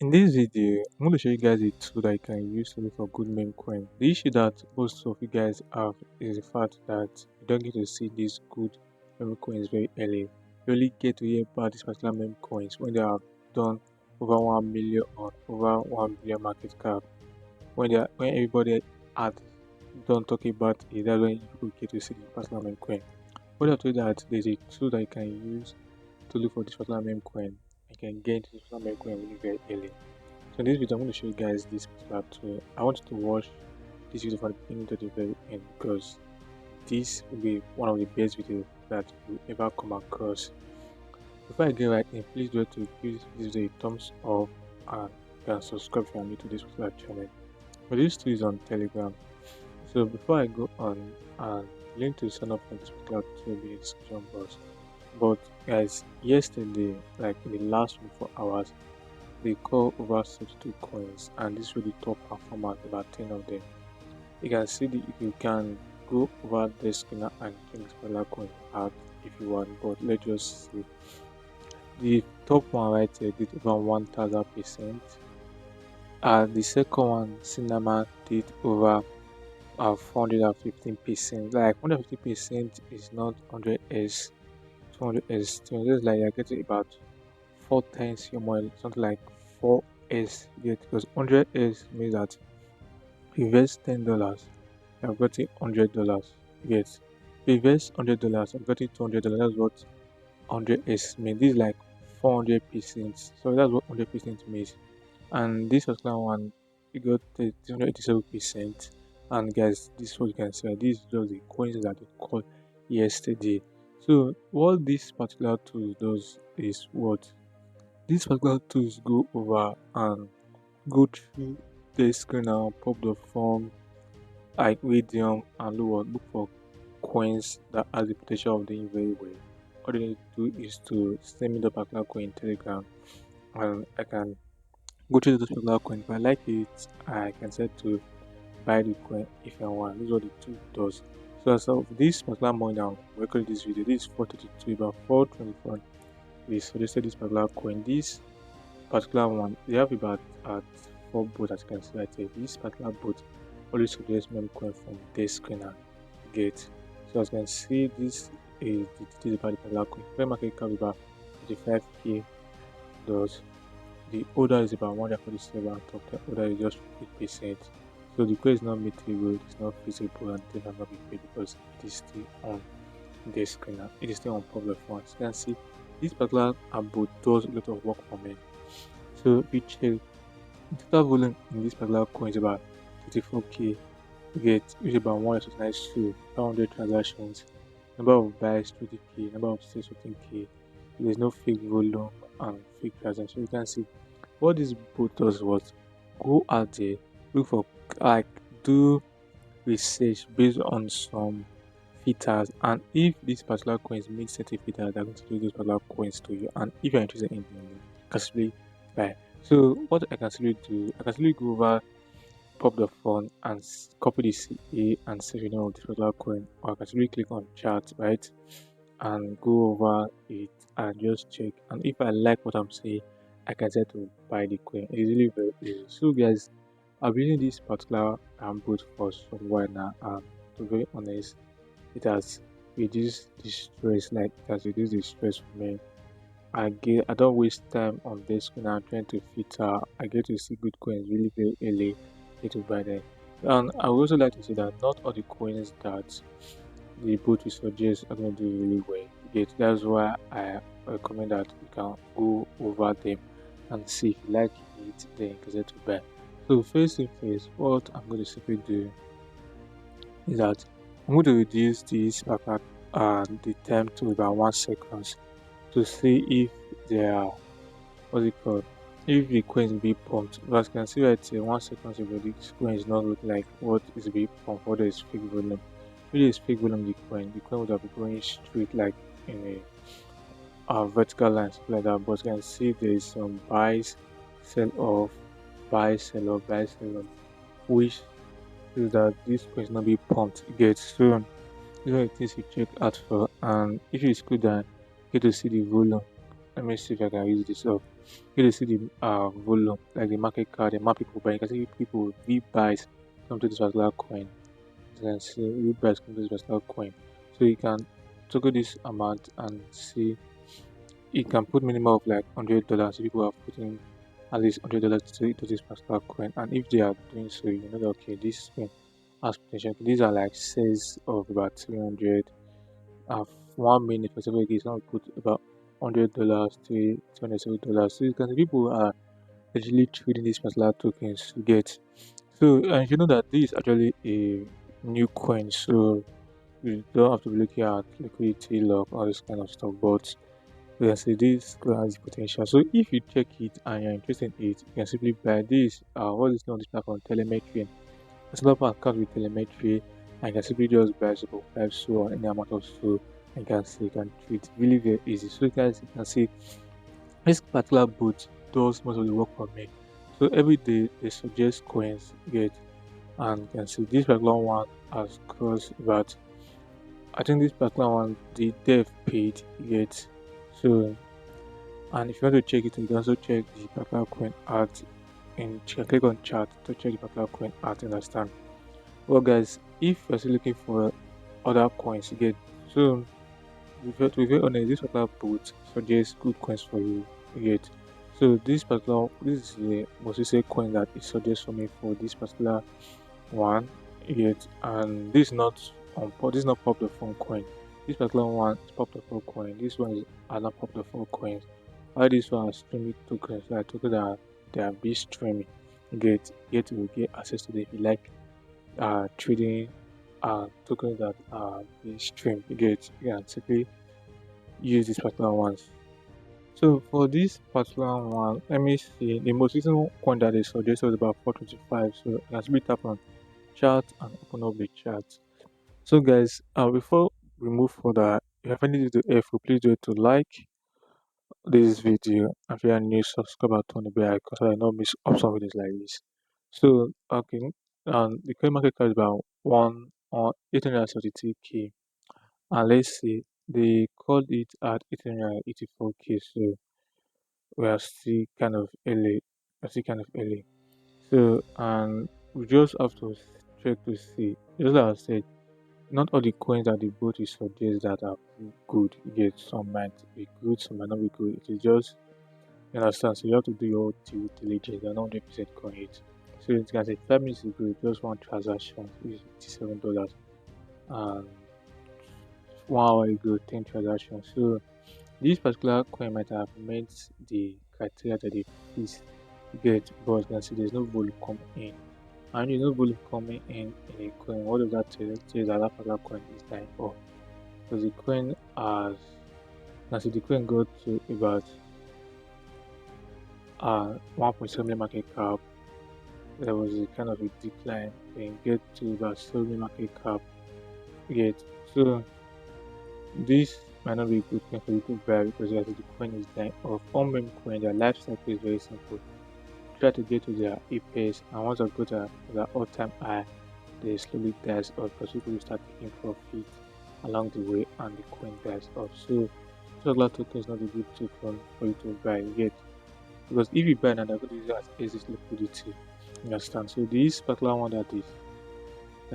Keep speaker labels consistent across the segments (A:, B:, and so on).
A: In this video, I'm going to show you guys a tool that you can use to look for good meme coin. The issue that most of you guys have is the fact that you don't get to see these good meme coins very early. You only get to hear about these particular meme coins when they are done over 1 million or over 1 billion market cap. When everybody had done talking about it, that's when you get to see the particular meme coin. What I told you that there's a tool that you can use to look for this particular meme coin. You can get this particular meme coin really very early. So in this video, I'm going to show you guys this particular tool. I want you to watch this video from the beginning to the very end because this will be one of the best videos that you ever come across. Before I get right in, please do to give this video a thumbs up and you can subscribe if you are new to this particular channel. But this tool is on Telegram. So before I go on, and link to sign up for this particular tool will be in the description box. But guys, yesterday, like in the last 24 hours, they call over 62 coins, and this really top performers, about 10 of them. You can see you can go over the screener and check this particular coin out if you want, but let's just see. The top one right here did over 1000%. The second one, cinema, did over 415%. Like 150% is not 100s, 200s, 200s, like you're getting about 4 times your money, something like 4s. Yet because 100s means that if you invest $10, you're getting $100. Yes, if you invest $100, I'm getting $200. That's what 100s means. This is like 400%. So that's what 100% means. And this particular one, you got 387%. And guys, this is what you can see. This is just the coins that they called yesterday. So what this particular tool does is what these particular tools go over and go through the screen and pop the form like medium and look for coins that has the potential of doing very well. All they need to do is to send me the particular coin in Telegram and I can go through this particular coin. If I like it, I can set to buy the coin if I want. This is what the tool does. So as of this particular morning now, recording this video, this is 4:32, about 4:24. We suggested this particular coin. This particular one, they have about at 4 boats as you can see right here. This particular boat always suggests memecoin from dexscreener get. So as you can see, this is the details about the particular coin. Current market cap is about 55k dollars. The order is about 147, top 10 order is just 8%. So the coin is not material, it's not feasible, and they have not been paid because it is still on dexscreener. It is still on public funds. You can see this particular boat does a lot of work for me. So we check the total volume in this particular coin is about 34k. You get which is about 129 to 500 transactions. Number of buys 20k, number of sales 15k. There's no fake volume and fake transactions. So you can see what this bot does was go out there, look for like do research based on some filters, and if this particular coins meet certain filters, they're going to do those particular coins to you. And if you're interested in them, you can simply buy. So what I can simply do, I can simply go over, pop the phone and copy the CA and save the name of this particular coin, or I can simply click on chart, right, and go over it and just check. And if I like what I'm saying, I can set to buy the coin. It's really very easy. So guys, I've been using this particular bot for some while now, and to be very honest, it has reduced the stress. Like it has reduced the stress for me. I don't waste time on this when I'm trying to filter. I get to see good coins really very early, get to buy them. And I would also like to say that not all the coins that the bot will suggest are going to do really well. Yet that's why I recommend that you can go over them and see if you like it, then you can get to buy. So first thing first, what I'm going to simply do is that I'm going to reduce this the time to about 1 second to see if there are what's it called, if the coins be pumped. But as you can see right here, 1 second ago the coin is not looking like what is being pumped, what is fake volume. If there is fake volume, the coin would have been going straight like in a vertical line, something like that. But you can see there is some buys, sell off, buy, sell off, buy, sell off, which is that this coin is not be pumped. You get so these are the things you check out for, and if you scroll down, you get to see the volume. Let me see if I can use this up. you can see the volume, like the market cap, the amount people buy. You can see people V buys come to this particular coin. You can see V buys come to this particular coin. So you can toggle this amount and see you can put minimum of like $100. So people are putting at least $100 to this particular coin, and if they are doing so, you know that okay, this coin has potential. These are like sales of about 300. 1 minute for example, it's not put about $100 to $270. So you can see people are actually trading these particular tokens to get. So and you know that this is actually a new coin, so you don't have to be looking at liquidity lock all this kind of stuff, but you can see this coin has potential. So if you check it and you're interested in it, you can simply buy this. What is known on this platform? Telemetry. It's not account with telemetry, and you can simply just buy support 5 so or any amount of so, and you can see you can treat really very easy. So guys, you can see this particular bot does most of the work for me. So every day they suggest coins get, and you can see this particular one has crossed about, I think this particular one the dev paid yet. So and if you want to check it, you can also check the particular coin art in click on chat to check the particular coin art, understand. Well guys, if you're still looking for other coins, you get, so to be very honest, this particular bot suggests good coins for you, you get. So this is the most recent coin that it suggests for me for this particular one, you get, and this is not this is not popular phone coin. This particular one is popular phone coin. This one is another popular phone coins. All these one are streaming tokens, like tokens that they are be streaming. You get access to them if you like trading tokens that are being streamed. You can simply use these particular ones. So for this particular one, let me see, the most recent coin that they suggested was about 425. So you can simply tap on chat and open up the chat. So guys, before we move further, if you have anything to add, please do it to like this video, and if you are new, subscribe to the bell because I don't miss up some videos like this. So okay, the current market cap is about 832k, and let's see, they called it at 884k. So we are still kind of early. We're still kind of early. So and we just have to check to see. Just like I said, not all the coins that the bot is suggest that are good. Yet some might be good, some might not be good. It is just, you understand. So you have to do your due diligence and 100% correct. So you can say 5 minutes ago, just one transaction is $57, and 1 hour ago, 10 transactions. So this particular coin might have met the criteria that they fit get, but you can see there's no volume coming in. And there's no volume coming in a coin. What does that tell you? It tells that that particular coin is dying off. Because the coin has, you can see the coin got to about 1.7 million market cap. There was a kind of a decline, then get to about 7 million market cap. Get so this might not be a good coin for you to buy because you can see the coin is dying off. On Memecoin, their life cycle is very simple. Try to get to their apex, and once I go to their all-time high, they slowly dies off because people will start taking profit along the way and the coin dies off. So regular token is not a good token for you to buy yet, because if you buy now, they're going to use it as exit liquidity. You understand? So this particular one that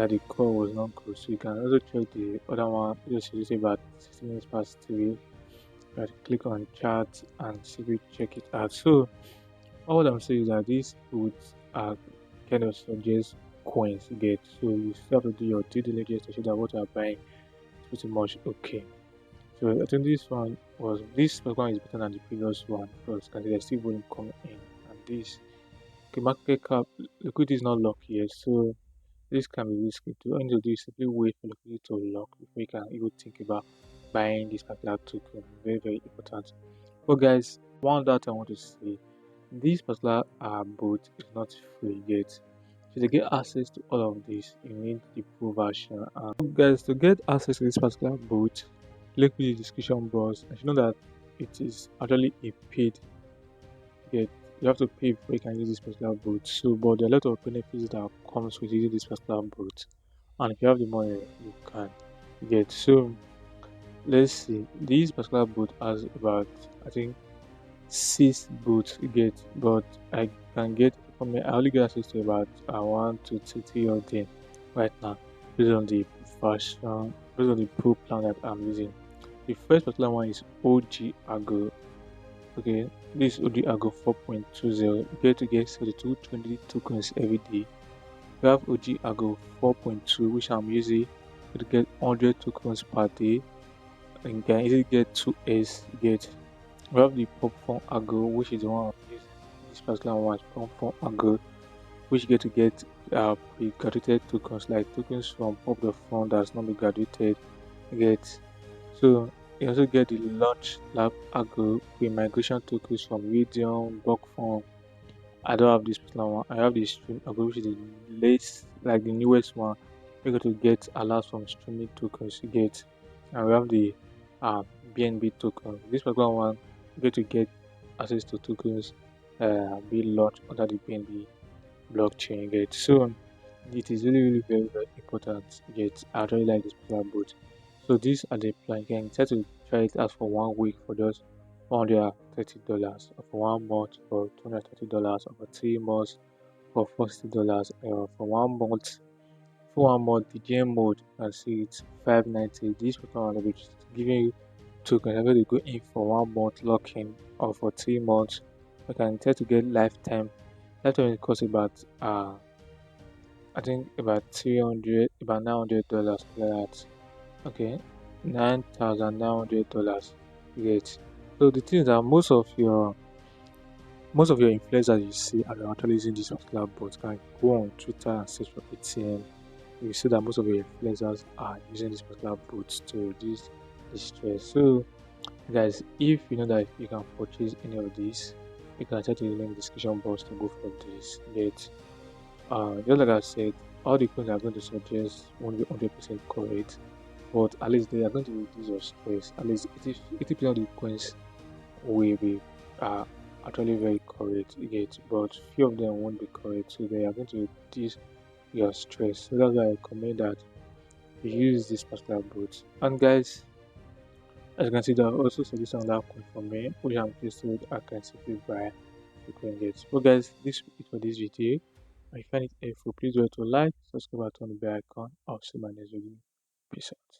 A: the call was not good. So you can also check the other one. Just use about 16 minutes past 3. You click on chat and see if you check it out. So all I'm saying is that these boots are kind of suggest coins you get. So you still have to do your due diligence to see that what you are buying is pretty much okay. So I think this one is better than the previous one because there's still volume coming in, and this okay, market cap liquidity is not locked yet, so this can be risky. To only do is simply wait for liquidity to lock before you can even think about buying this particular token. Very, very important. But guys, one that I want to say, this particular bot is not free yet. So to get access to all of this, you need the pro version. And guys, to get access to this particular bot, link in the description box. And you know that it is actually a paid get. You have to pay before you can use this particular bot. So, but there are a lot of benefits that comes with using this particular bot. And if you have the money, you can get. So let's see. This particular bot has about, I think, six boots you get, but I can get for me. I only get access to about one to three of them right now, based on the version, based on the pro plan that I'm using. The first particular one is OG Argo. Okay, this OG Argo 4.20. You get to get 3220 tokens every day. We have OG Argo 4.2, which I'm using to get 100 tokens per day. And you can easily get 2S. You get we have the pumpfun Algo, which is the one I'm using. This particular one is pumpfun Algo, which you get to get pre-graduated tokens, like tokens from Pop the Fund that's not been graduated. You get so you also get the launch lab Algo pre-migration tokens from Medium, BlockFund. I don't have this particular one. I have the stream Algo, which is the latest, like the newest one. You got to get alerts from streaming tokens. You get, and we have the uh, BNB token. This particular one, you get to get access to tokens be launched under the BNB blockchain. You get so it is really, really very, very important. You get I really like this particular boat. So these are the plan. You can try to try it out for 1 week for just $130, or for 1 month for $230, or for 3 months for $40, for 1 month. For 1 month, the game mode, you can see it's 590. This particular one which is giving you tokens. I'm going to go in for 1 month lock-in, or for 3 months. You can try to get lifetime. Lifetime will cost about I think about 300, about $900 like that. Okay, $9,900 you get. So the thing is that most of your influencers you see are actually using this particular bot. Can go on Twitter and search for ATM. You see that most of your influencers are using this particular bot to reduce the stress. So guys, if you know that you can purchase any of these, you can check the link in the description box to go for this. Get just like I said, all the coins are going to suggest 100% correct, but at least they are going to reduce your stress. At least 80% of the coins will be uh, actually very correct, you get, but few of them won't be correct, so they are going to reduce your stress. So that's why I recommend that you use this particular bot. And guys, as you can see, there are also suggestions on that coin for me, which I'm interested I can simply buy the coin get. Well guys, this is it for this video. If you find it helpful, please do it to like, subscribe, and turn the bell icon. I'll see you in my next video. Peace out.